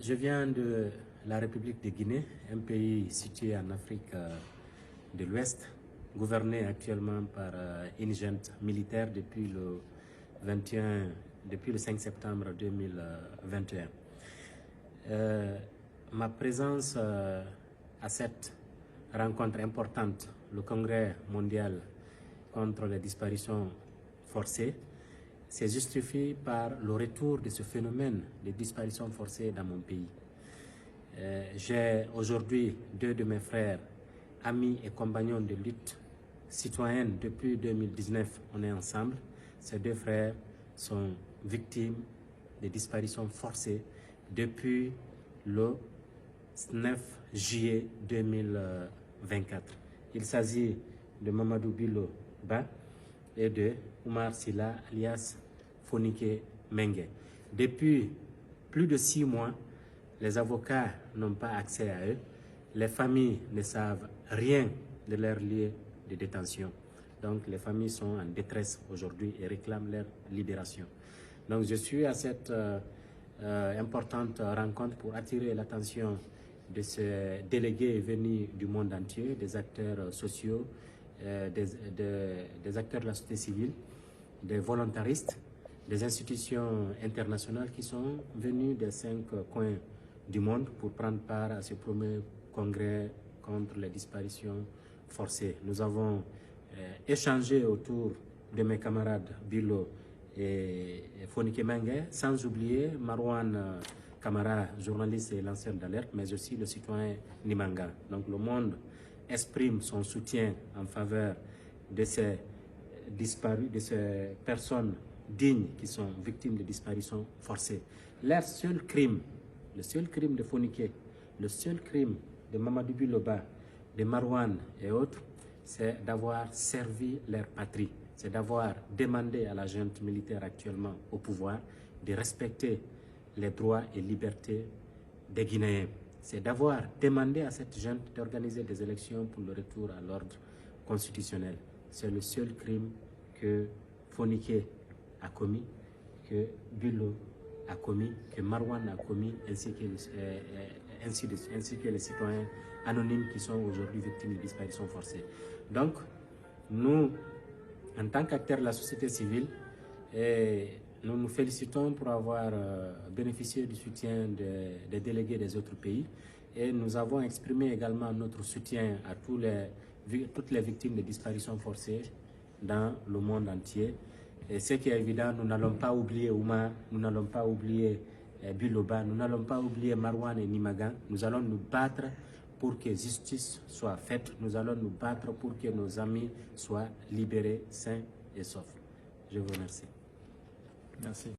Je viens de la République de Guinée, un pays situé en Afrique de l'Ouest, gouverné actuellement par une junte militaire depuis le 5 septembre 2021. Ma présence à cette rencontre importante, le Congrès mondial contre les disparitions forcées, c'est justifié par le retour de ce phénomène de disparition forcée dans mon pays. J'ai aujourd'hui deux de mes frères, amis et compagnons de lutte citoyenne depuis 2019. On est ensemble. Ces deux frères sont victimes de disparitions forcées depuis le 9 juillet 2024. Il s'agit de Mamadou Bilo Ba et de Oumar Silla alias Fonike Mengue. Depuis plus de 6 mois, les avocats n'ont pas accès à eux. Les familles ne savent rien de leur lieu de détention. Donc les familles sont en détresse aujourd'hui et réclament leur libération. Donc je suis à cette importante rencontre pour attirer l'attention de ces délégués venus du monde entier, des acteurs sociaux, des acteurs de la société civile, des volontaristes, des institutions internationales qui sont venus des 5 coins du monde pour prendre part à ce premier congrès contre les disparitions forcées. Nous avons échangé autour de mes camarades Bilo et Fonike Mengue, sans oublier Marwan Kamara, journaliste et lanceur d'alerte, mais aussi le citoyen Nimanga. Donc le monde exprime son soutien en faveur de ces disparus, de ces personnes dignes qui sont victimes de disparitions forcées. Leur seul crime, le seul crime de Fonike, le seul crime de Mamadou Biloba, de Marwan et autres, c'est d'avoir servi leur patrie. C'est d'avoir demandé à la junte militaire actuellement au pouvoir de respecter les droits et libertés des Guinéens. C'est d'avoir demandé à cette junte d'organiser des élections pour le retour à l'ordre constitutionnel. C'est le seul crime que Fonike a commis, que Bilo a commis, que Marwan a commis, ainsi que les citoyens anonymes qui sont aujourd'hui victimes de disparitions forcées. Donc, nous, en tant qu'acteurs de la société civile, nous nous félicitons pour avoir bénéficié du soutien des délégués des autres pays et nous avons exprimé également notre soutien à toutes les victimes de disparitions forcées dans le monde entier. Et ce qui est évident, nous n'allons pas oublier Oumar, nous n'allons pas oublier Biloba, nous n'allons pas oublier Marwan et Nimagan. Nous allons nous battre pour que justice soit faite. Nous allons nous battre pour que nos amis soient libérés sains et saufs. Je vous remercie. Merci.